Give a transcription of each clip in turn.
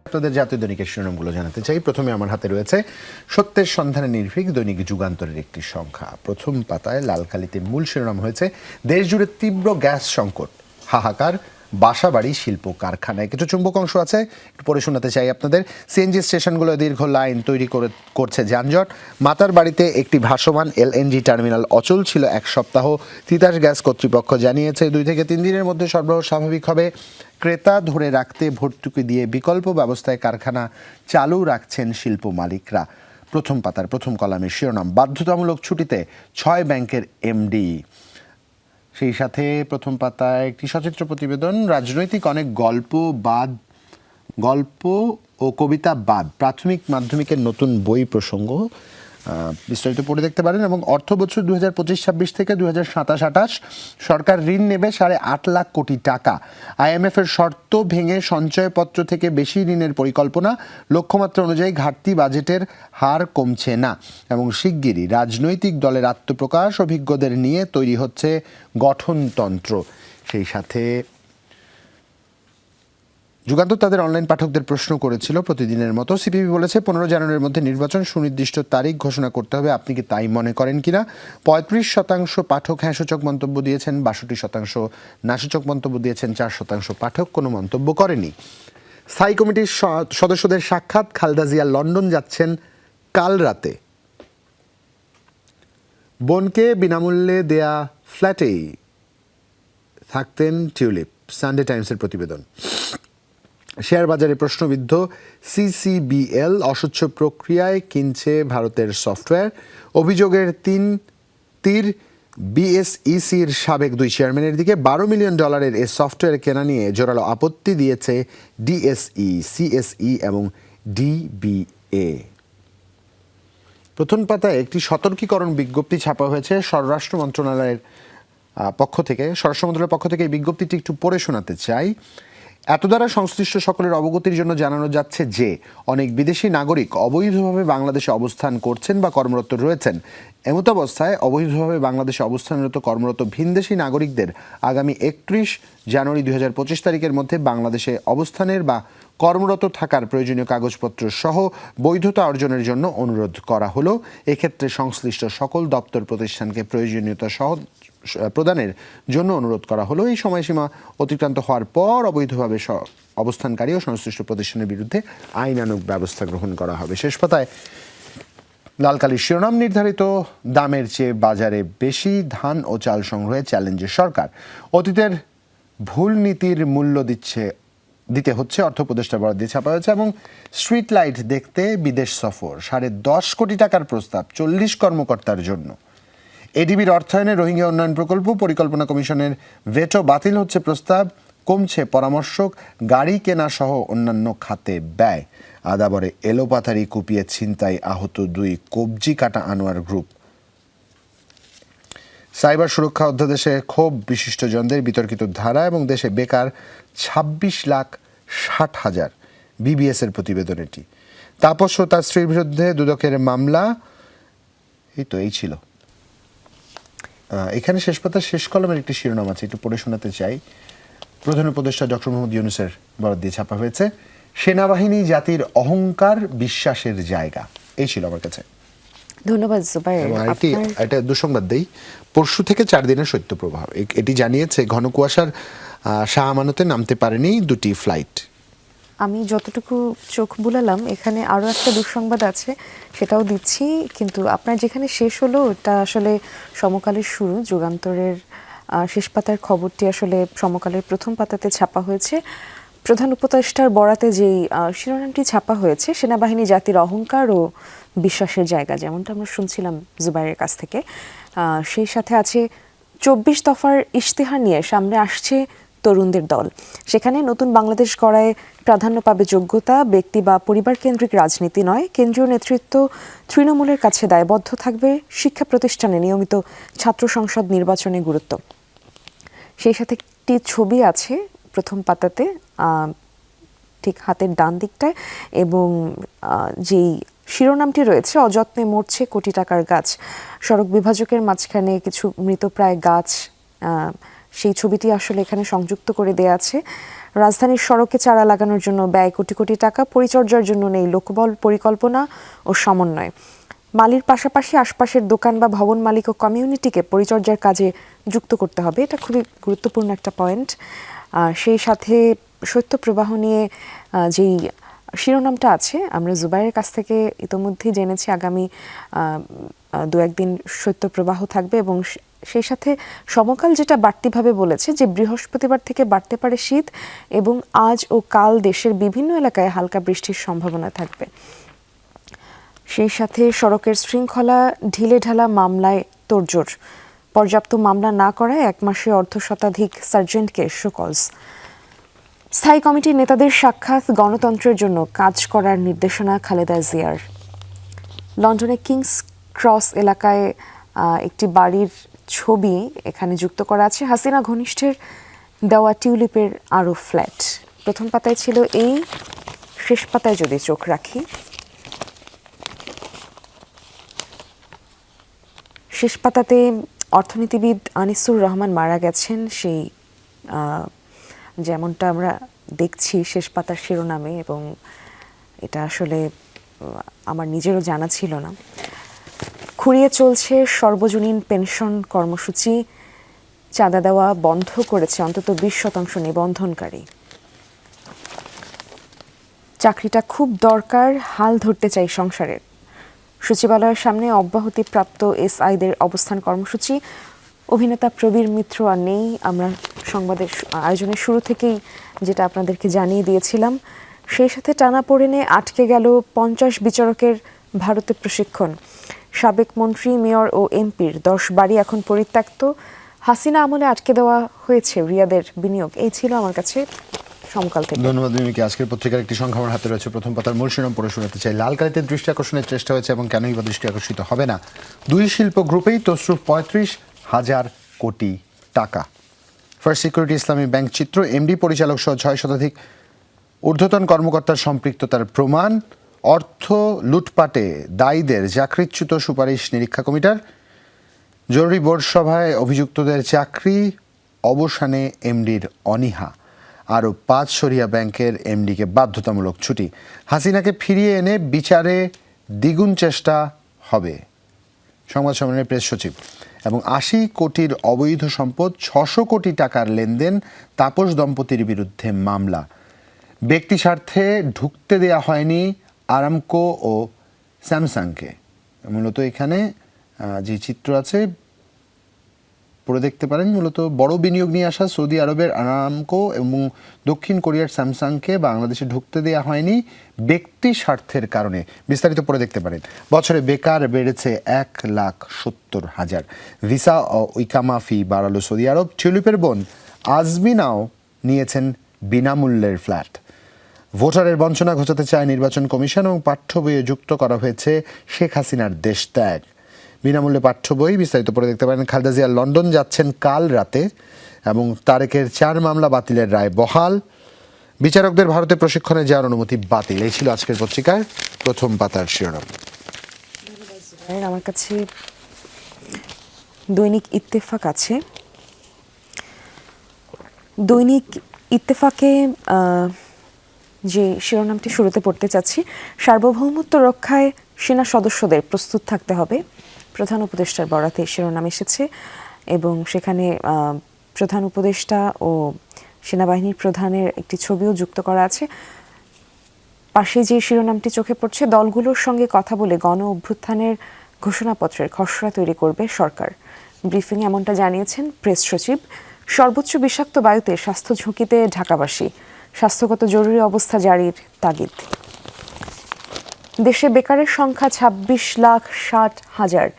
আপনাদের জাতীয় দৈনিকের শিরোনামগুলো জানাতে চাই। প্রথমে আমার হাতে রয়েছে সত্যের সন্ধানে নির্ভীক দৈনিক যুগান্তরের একটি সংখ্যা। প্রথম পাতায় লাল কালিতে মূল শিরোনাম হয়েছে দেশ জুড়ে তীব্র গ্যাস সংকট, হাহাকার বাসাবাড়ি শিল্প কারখানায়। কিছু চুম্বক অংশ আছে, একটু পড়ে শোনাতে চাই আপনাদের। সিএনজি স্টেশনগুলো দীর্ঘ লাইন তৈরি করছে যানজট। মাতার বাড়িতে একটি ভাসমান এলএনজি টার্মিনাল অচল ছিল এক সপ্তাহ। তিতাস গ্যাস কর্তৃপক্ষ জানিয়েছে 2 থেকে 3 দিনের মধ্যে সরবরাহ স্বাভাবিক হবে। ক্রেতা ধরে রাখতে ভর্তুকি দিয়ে বিকল্প ব্যবস্থায় কারখানা চালু রাখছেন শিল্প মালিকরা। প্রথম পাতার প্রথম কলামের শিরোনাম বাধ্যতামূলক ছুটিতে 6 ব্যাংকের এমডি। সেই সাথে প্রথম পাতায় একটি সচিত্র প্রতিবেদন, রাজনৈতিক অনেক গল্প ও কবিতা বাদ, প্রাথমিক মাধ্যমিকের নতুন বই প্রসঙ্গ। বিস্তারিত পড়ে দেখতে পারেন। এবং অর্থ বছর 2025-26 থেকে 2027-28 সরকার ঋণ নেবে 8.5 লাখ কোটি টাকা। আইএমএফের শর্ত ভেঙে সঞ্চয়পত্র থেকে বেশি ঋণের পরিকল্পনা। লক্ষ্যমাত্রা অনুযায়ী ঘাটতি বাজেটের হার কমছে না। এবং শিগগিরই রাজনৈতিক দলের আত্মপ্রকাশ, অভিজ্ঞদের নিয়ে তৈরি হচ্ছে গঠনতন্ত্র। সেই সাথে যুগান্তর তাদের অনলাইন পাঠকদের প্রশ্ন করেছিল প্রতিদিনের মতো। সিপিবি বলেছে 15 জানুয়ারির মধ্যে নির্বাচন, সুনির্দিষ্ট তারিখ ঘোষণা করতে হবে। আপনি কি তাই মনে করেন কিনা? 35% পাঠক হ্যাঁ সূচক মন্তব্য দিয়েছেন, 62% না সূচক মন্তব্য দিয়েছেন, 4% পাঠক কোনো মন্তব্য করেনি। স্থায়ী কমিটির সদস্যদের সাক্ষাৎ, খালেদা জিয়া লন্ডন যাচ্ছেন কাল রাতে। বোনকে বিনামূল্যে দেয়া ফ্ল্যাটেই থাকতেন টিউলিপ, সানডে টাইমসের প্রতিবেদন। শেয়ার বাজারে প্রশ্নবিদ্ধ সিসিবিএল, অস্বচ্ছ প্রক্রিয়ায় কিনছে ভারতের সফটওয়্যার। অভিযোগের তীর বিএসইসির সাবেক 2 চেয়ারম্যানের দিকে। $12 মিলিয়ন এ সফটওয়্যার কেনা নিয়ে জোরালো আপত্তি দিয়েছে ডিএসই, সিএসই এবং ডিবিএ। প্রথম পাতায় একটি সতর্কীকরণ বিজ্ঞপ্তি ছাপা হয়েছে স্বরাষ্ট্র মন্ত্রণালয়ের পক্ষ থেকে। স্বরাষ্ট্র মন্ত্রণালয়ের পক্ষ থেকে এই বিজ্ঞপ্তিটি একটু পড়ে শোনাতে চাই। এত দ্বারা সংশ্লিষ্ট সকলের অবগতির জন্য জানানো যাচ্ছে যে অনেক বিদেশি নাগরিক অবৈধভাবে বাংলাদেশে অবস্থান করছেন বা কর্মরত রয়েছেন। এমতাবস্থায় অবৈধভাবে বাংলাদেশে অবস্থানরত কর্মরত ভিনদেশি নাগরিকদের আগামী 31 জানুয়ারি 2025 তারিখের মধ্যে বাংলাদেশে অবস্থানের বা কর্মরত থাকার প্রয়োজনীয় কাগজপত্র সহ বৈধতা অর্জনের জন্য অনুরোধ করা হলো। এক্ষেত্রে সংশ্লিষ্ট সকল দপ্তর প্রতিষ্ঠানকে প্রয়োজনীয়তা সহ প্রদানের জন্য অনুরোধ করা হলো। এই সময়সীমা অতিক্রান্ত হওয়ার পর অবৈধভাবে অবস্থানকারী ও সংশ্লিষ্ট প্রতিষ্ঠানের বিরুদ্ধে আইনানুগ ব্যবস্থা গ্রহণ করা হবে। শেষ পাতায় লালকালির শিরোনাম নির্ধারিত দামের চেয়ে বাজারে বেশি ধান ও চাল সংগ্রহে চ্যালেঞ্জে সরকার। অতীতের ভুল নীতির মূল্য দিতে হচ্ছে, অর্থ উপদেষ্টা বরাদ দিয়ে ছাপা হয়েছে। এবং স্ট্রিট লাইট দেখতে বিদেশ সফর, 10.5 কোটি টাকার প্রস্তাব 40 কর্মকর্তার জন্য। এডিবির অর্থায়নে রোহিঙ্গা উন্নয়ন প্রকল্প, পরিকল্পনা কমিশনের ভেটো বাতিল হচ্ছে প্রস্তাব। কমছে পরামর্শক, গাড়ি কেনা সহ অন্যান্য খাতে ব্যয়। আদাবরে এলোপাথারি কুপিয়ে ছিনতাই আহত 2, কবজি কাটা আনোয়ার গ্রুপ। সাইবার সুরক্ষা অধ্যাদেশে ক্ষোভ বিশিষ্টজনদের, বিতর্কিত ধারা এবং দেশে বেকার 26,60,000। বিবিএস এর প্রতিবেদন এটি। তাপস ও তার স্ত্রীর বিরুদ্ধে দুদকের মামলা। এই ছিল। এখানে শেষ পাতার শেষ কলমের একটি শিরোনাম আছে, একটু পড়ে শোনাতে চাই। প্রধান উপদেষ্টা ডক্টর মোহাম্মদ ইউনূসের বরাদ দিয়ে ছাপা হয়েছে। সেনাবাহিনী জাতির অহংকার, বিশ্বাসের জায়গা। এই ছিল আমার কাছে। ধন্যবাদ জুবাইর। এটা দুঃসংবাদ দেই, পরশু থেকে 4 দিনের শৈত্যপ্রবাহ এটি জানিয়েছে। ঘন কুয়াশার শাহ আমানতে নামতে পারেনি 2টি ফ্লাইট। আমি যতটুকু চোখ বুলালাম এখানে আরও একটা দুঃসংবাদ আছে, সেটাও দিচ্ছি। কিন্তু আপনার যেখানে শেষ হলো ওটা আসলে সমকালের শুরু। যুগান্তরের শেষ পাতার খবরটি আসলে সমকালের প্রথম পাতাতে ছাপা হয়েছে। প্রধান উপদেষ্টার বরাতে যেই শিরোনামটি ছাপা হয়েছে, সেনাবাহিনী জাতির অহংকার ও বিশ্বাসের জায়গা, যেমনটা আমরা শুনছিলাম জুবাইরের কাছ থেকে। সেই সাথে আছে 24 দফার ইশতেহার নিয়ে সামনে আসছে তরুণদের দল। সেখানে নতুন বাংলাদেশ গড়ায় প্রাধান্য পাবে যোগ্যতা, ব্যক্তি বা পরিবার কেন্দ্রিক রাজনীতি নয়। কেন্দ্রীয় নেতৃত্ব তৃণমূলের কাছে দায়বদ্ধ থাকবে। শিক্ষা প্রতিষ্ঠানে নিয়মিত ছাত্র সংসদ নির্বাচনে গুরুত্ব। সেই সাথে একটি ছবি আছে প্রথম পাতাতে, ঠিক হাতের ডান দিকটায়, এবং যেই শিরোনামটি রয়েছে অযত্নে মরছে কোটি টাকার গাছ। সড়ক বিভাজকের মাঝখানে কিছু মৃতপ্রায় গাছ, সেই ছবিটি আসলে এখানে সংযুক্ত করে দেয়া আছে। রাজধানীর সড়কে চারা লাগানোর জন্য ব্যয় কোটি কোটি টাকা, পরিচর্যার জন্য নেই লোকবল, পরিকল্পনা ও সমন্বয়। মালির পাশাপাশি আশপাশের দোকান বা ভবন মালিক ও কমিউনিটিকে পরিচর্যার কাজে যুক্ত করতে হবে, এটা খুবই গুরুত্বপূর্ণ একটা পয়েন্ট। সেই সাথে শৈত্যপ্রবাহ নিয়ে যেই শিরোনামটা আছে, আমরা জুবাইরের কাছ থেকে ইতোমধ্যেই জেনেছি আগামী দু একদিন শৈত্যপ্রবাহ থাকবে এবং সেই সাথে সমকাল যেটা বাড়তিভাবে বলেছে যে বৃহস্পতিবার থেকে বাড়তে পারে শীত এবং আজ ও কাল দেশের বিভিন্ন এলাকায় হালকা বৃষ্টির সম্ভাবনা থাকবে। সেই সাথে সড়কের শৃঙ্খলা ঢিলেঢালা মামলায় তোড়জোড়, পর্যাপ্ত মামলা না করায় 1 মাসে অর্ধশতাধিক সার্জেন্টকে শোকজ। স্থায়ী কমিটির নেতাদের সাক্ষাৎ, গণতন্ত্রের জন্য কাজ করার নির্দেশনা খালেদা জিয়ার। লন্ডনে কিংস ক্রস এলাকায় একটি বাড়ির ছবি এখানে যুক্ত করা আছে, হাসিনা ঘনিষ্ঠের দেওয়া টিউলিপের আরও ফ্ল্যাট। প্রথম পাতায় ছিল এই, শেষ পাতায় যদি চোখ রাখি, শেষ পাতাতে অর্থনীতিবিদ আনিসুর রহমান মারা গেছেন, সেই যেমনটা আমরা দেখছি শেষ পাতার শিরোনামে, এবং এটা আসলে আমার নিজেরও জানা ছিল না। খুঁড়িয়ে চলছে সর্বজনীন পেনশন কর্মসূচি, চাঁদা দেওয়া বন্ধ করেছে অন্তত 20% নিবন্ধনকারী। চাকরিটা খুব দরকার, হাল ধরতে চাই সংসারের। সচিবালয়ের সামনে অব্যাহতিপ্রাপ্ত এসআইদের অবস্থান কর্মসূচি। অভিনেতা প্রবীর মিত্র আর নেই, আমরা সংবাদের আয়োজনের শুরু থেকেই যেটা আপনাদেরকে জানিয়ে দিয়েছিলাম। সেই সাথে টানাপোড়েনে আটকে গেল 50 বিচারকের ভারতে প্রশিক্ষণ। সাবেক মন্ত্রী, মেয়র ও এমপির 10 বাড়ি এখন পরিত্যক্ত। হাসিনা আমলে আটকে দেওয়া হয়েছে রিয়াদের বিনিয়োগ। এই ছিল আমার কাছে সমকাল থেকে। ধন্যবাদ মিমিকে। আজকের পত্রিকার একটি সংখ্যা আমার হাতে রয়েছে, প্রথম পাতার মূল শিরোনাম পড়ে শোনাতে চাই। লাল কালিতে দৃষ্টি আকর্ষণের চেষ্টা হয়েছে এবং কেনই বা দৃষ্টি আকর্ষিত হবে না। 2 শিল্প গ্রুপেই তসরুফ 35,000 কোটি টাকা। ফার্স্ট সিকিউরিটি ইসলামী ব্যাংক চিত্র, এমডি পরিচালক সহ 6 শতাধিক ঊর্ধ্বতন কর্মকর্তার সম্পৃক্ততার প্রমাণ। অর্থ লুটপাটে দায়ীদের চাকরিচ্যুত সুপারিশ নিরীক্ষা কমিটার। জরুরি বোর্ড সভায় অভিযুক্তদের চাকরি অবসানে এমডির অনীহা। আরও 5 শরিয়া ব্যাংকের এমডিকে বাধ্যতামূলক ছুটি। হাসিনাকে ফিরিয়ে এনে বিচারে দ্বিগুণ চেষ্টা হবে, সংবাদ সম্মেলনে প্রেস সচিব। এবং 80 কোটির অবৈধ সম্পদ, 600 কোটি টাকার লেনদেন, তাপস দম্পতির বিরুদ্ধে মামলা। ব্যক্তি স্বার্থে ঢুকতে দেয়া হয়নি আরামকো ও স্যামসাংকে। মূলত এখানে যে চিত্র আছে পড়ে দেখতে পারেন, মূলত বড় বিনিয়োগ নিয়ে আসা সৌদি আরবের আরামকো এবং দক্ষিণ কোরিয়ার স্যামসাংকে বাংলাদেশে ঢুকতে দেওয়া হয়নি ব্যক্তি স্বার্থের কারণে। বিস্তারিত পড়ে দেখতে পারেন। বছরে বেকার বেড়েছে 1,70,000। ভিসা ও ইকামা ফি বাড়ালো সৌদি আরব। টিউলিপের বোন আজমিনাও নিয়েছেন বিনামূল্যের ফ্ল্যাট। ভোটারের বঞ্চনা ঘোচাতে চায় নির্বাচন কমিশন এবং পাঠ্য বইয়ে যুক্ত করা হয়েছে শেখ হাসিনার দেশ ত্যাগ। বিনামূল্যে পাঠ্য বই, বিস্তারিত পড়ে দেখতে পারেন। খালেদা জিয়া লন্ডন যাচ্ছেন কাল রাতে এবং তারেকের 4 মামলা বাতিলের রায় বহাল। বিচারকদের ভারতে প্রশিক্ষণে যাওয়ার অনুমতি বাতিল। এই ছিল আজকের পত্রিকার প্রথম পাতার শিরোনাম। আমার কাছে দৈনিক ইত্তেফাক আছে। দৈনিক ইত্তেফাকে যে শিরোনামটি শুরুতে পড়তে চাচ্ছি, সার্বভৌমত্ব রক্ষায় সেনা সদস্যদের প্রস্তুত থাকতে হবে, প্রধান উপদেষ্টার বরাতে শিরোনাম এসেছে এবং সেখানে প্রধান উপদেষ্টা ও সেনাবাহিনীর প্রধানের একটি ছবিও যুক্ত করা আছে। পাশে যে শিরোনামটি চোখে পড়ছে, দলগুলোর সঙ্গে কথা বলে গণ অভ্যুত্থানের ঘোষণাপত্রের খসড়া তৈরি করবে সরকার। ব্রিফিংয়ে এমনটা জানিয়েছেন প্রেস সচিব। সর্বোচ্চ বিষাক্ত বায়ুতে স্বাস্থ্য ঝুঁকিতে ঢাকাবাসী, স্বাস্থ্যগত জরুরি অবস্থা জারির তাগিদ। দেশে বেকারের সংখ্যা 26,60,000।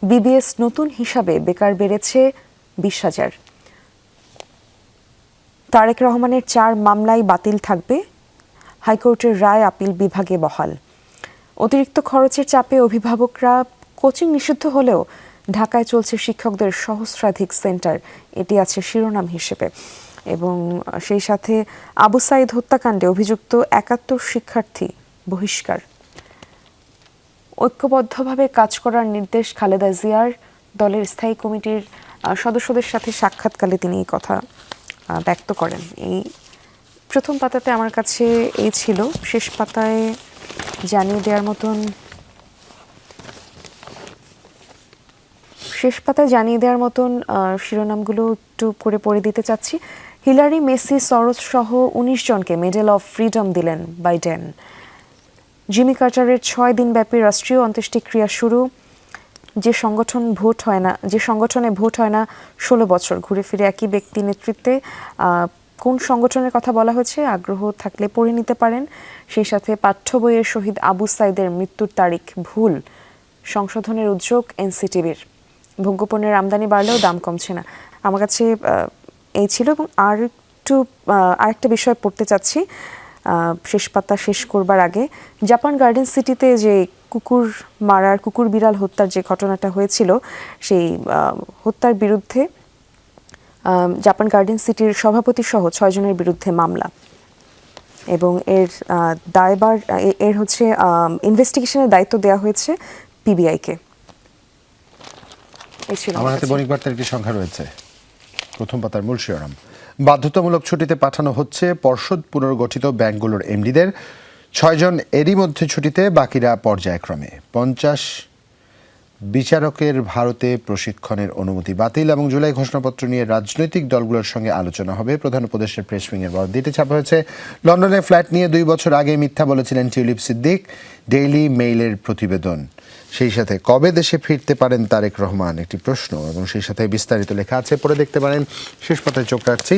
বিবিএস নতুন হিসাবে বেকার বেড়েছে 20,000। তারেক রহমানের 4 মামলাই বাতিল থাকবে, হাইকোর্টের রায় আপিল বিভাগে বহাল। অতিরিক্ত খরচের চাপে অভিভাবকরা, কোচিং নিষিদ্ধ হলেও ঢাকায় চলছে শিক্ষকদের সহস্রাধিক সেন্টার, এটি আছে শিরোনাম হিসেবে। এবং সেই সাথে আবু সাইদ হত্যাকাণ্ডে অভিযুক্ত 71 শিক্ষার্থী বহিষ্কার। ঐক্যবদ্ধভাবে কাজ করার নির্দেশ খালেদা জিয়ার। দলের স্থায়ী কমিটির সদস্যদের সাথে সাক্ষাৎকালে তিনি এই কথা ব্যক্ত করেন। এই প্রথম পাতাতে আমার কাছে এই ছিল, শেষ পাতায় জানিয়ে দেওয়ার মতন শিরোনামগুলো একটু করে পড়ে দিতে চাচ্ছি। হিলারি, মেসি, সরোস সহ 19 জনকে মেডেল অফ ফ্রিডম দিলেন বাইডেন। জিমি কার্টারের 6 দিনব্যাপী রাষ্ট্রীয় অন্ত্যেষ্টিক্রিয়া শুরু। যে সংগঠনে ভোট হয় না 16 বছর, ঘুরে ফিরে একই ব্যক্তি নেতৃত্বে। কোন সংগঠনের কথা বলা হয়েছে, আগ্রহ থাকলে পড়ে নিতে পারেন। সেই সাথে পাঠ্য বইয়ের শহীদ আবু সাইদের মৃত্যুর তারিখ ভুল, সংশোধনের উদ্যোগ এনসিটিবির। ভোগ্যপণ্যের আমদানি বাড়লেও দাম কমছে না। আমার কাছে এই ছিল, এবং আরেকটা বিষয় পড়তে চাচ্ছি শেষ পাতা শেষ করবার আগে। জাপান গার্ডেন সিটিতে যে কুকুর বিড়াল হত্যার যে ঘটনাটা হয়েছিল, সেই হত্যার বিরুদ্ধে জাপান গার্ডেন সিটির সভাপতি সহ 6 জনের বিরুদ্ধে মামলা, এবং এর হচ্ছে ইনভেস্টিগেশনের দায়িত্ব দেওয়া হয়েছে পিবিআইকে। আমার হাতে বণিক বার্তার একটি সংখ্যা রয়েছে, প্রথম পাতার মূল শিরোনাম। বাধ্যতামূলক ছুটিতে পাঠানো হচ্ছে পর্ষদ পুনর্গঠিত ব্যাংকগুলোর এমডিদের। 6 জন এরই মধ্যে ছুটিতে, বাকিরা পর্যায়ক্রমে। 50 বিচারকের ভারতে প্রশিক্ষণের অনুমতি বাতিল, এবং জুলাই ঘোষণাপত্র নিয়ে রাজনৈতিক দলগুলোর সঙ্গে আলোচনা হবে। প্রধান উপদেষ্টার প্রেস উইংয়ের বরাদ্দিতে ছাপা হয়েছে। লন্ডনে ফ্ল্যাট নিয়ে 2 বছর আগে মিথ্যা বলেছিলেন টিউলিপ সিদ্দিক, ডেইলি মেইলের প্রতিবেদন। সেই সাথে কবে দেশে ফিরতে পারেন তারেক রহমান, একটি প্রশ্ন, এবং সেই সাথে বিস্তারিত লেখা আছে, পরে দেখতে পারেন। শেষ পাতায় চোখ রাখছি।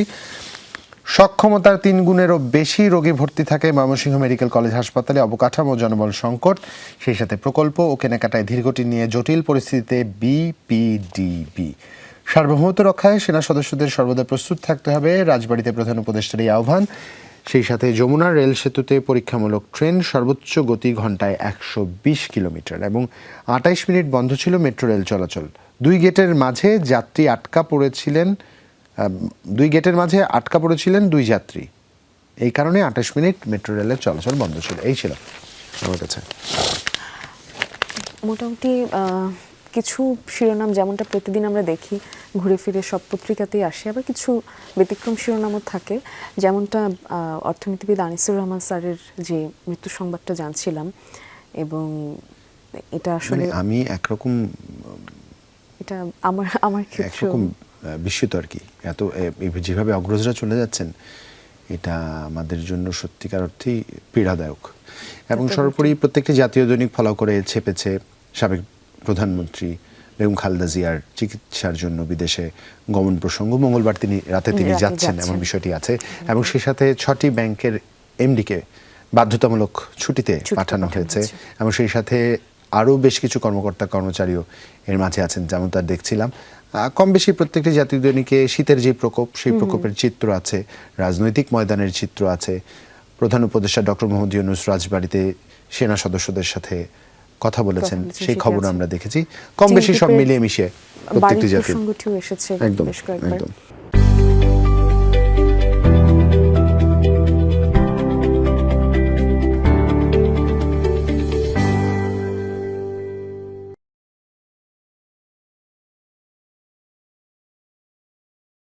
সক্ষমতার 3 গুণেরও বেশি রোগী ভর্তি থাকে ময়মনসিংহ মেডিকেল কলেজ হাসপাতালে, অবকাঠামো জনবল সংকট। সেই সাথে প্রকল্প ও কেনাকাটায় ধীরগতি নিয়ে জটিল পরিস্থিতিতে বিপিডিবি। সার্বভৌমত্ব রক্ষায় সেনা সদস্যদের সর্বদা প্রস্তুত থাকতে হবে, রাজবাড়ীতে প্রধান উপদেষ্টার এই আহ্বান। সেই সাথে যমুনার রেল সেতুতে পরীক্ষামূলক ট্রেন, সর্বোচ্চ গতি ঘন্টায় 120 কিলোমিটার, এবং 28 মিনিট বন্ধ ছিল মেট্রো রেল চলাচল। 2 গেটের মাঝে আটকা পড়েছিলেন 2 যাত্রী। এই কারণে 28 মিনিট মেট্রো রেলের চলাচল বন্ধ ছিল। এই ছিল আমার কাছে মোটামুটি কিছু শিরোনাম, যেমনটা প্রতিদিন আমরা দেখি ঘুরে ফিরে সব পত্রিকাতেই আসে, আবার কিছু ব্যতিক্রম শিরোনামও থাকে। যেমনটা অর্থনীতিবিদ আনিসুর রহমান স্যারের যে মৃত্যু সংবাদটা জানছিলাম, এবং এটা আসলে আমি একরকম এটা আমার ক্ষেত্রে একরকম বিস্মিত আর কি। যেভাবে অগ্রজরা চলে যাচ্ছেন, এটা আমাদের জন্য সত্যিকার অর্থেই পীড়াদায়ক। এবং সর্বোপরি প্রত্যেকটি জাতীয় দৈনিক ফলো করে ছেপেছে সাবেক প্রধানমন্ত্রী বেগম খালেদা জিয়ার চিকিৎসার জন্য বিদেশে গমন প্রসঙ্গ। মঙ্গলবার রাতে তিনি যাচ্ছেন, এমন বিষয়টি আছে। এবং সেই সাথে 6টি ব্যাংকের এমডিকে বাধ্যতামূলক ছুটিতে পাঠানো হয়েছে, এবং সেই সাথে আরও বেশ কিছু কর্মকর্তা কর্মচারীও এর মাঝে আছেন, যেমন তার দেখছিলাম। কম বেশি প্রত্যেকটি জাতীয় দৈনিকে শীতের যে প্রকোপ, সেই প্রকোপের চিত্র আছে, রাজনৈতিক ময়দানের চিত্র আছে। প্রধান উপদেষ্টা ডক্টর মোহাম্মদ ইউনূস রাজবাড়ীতে সেনা সদস্যদের সাথে কথা বলেছেন, সেই খবর আমরা দেখেছি। কম বেশি সব মিলিয়ে মিশিয়ে প্রত্যেকটি জাতীয় এসেছে একদম বেশ কয়েকবার। একদম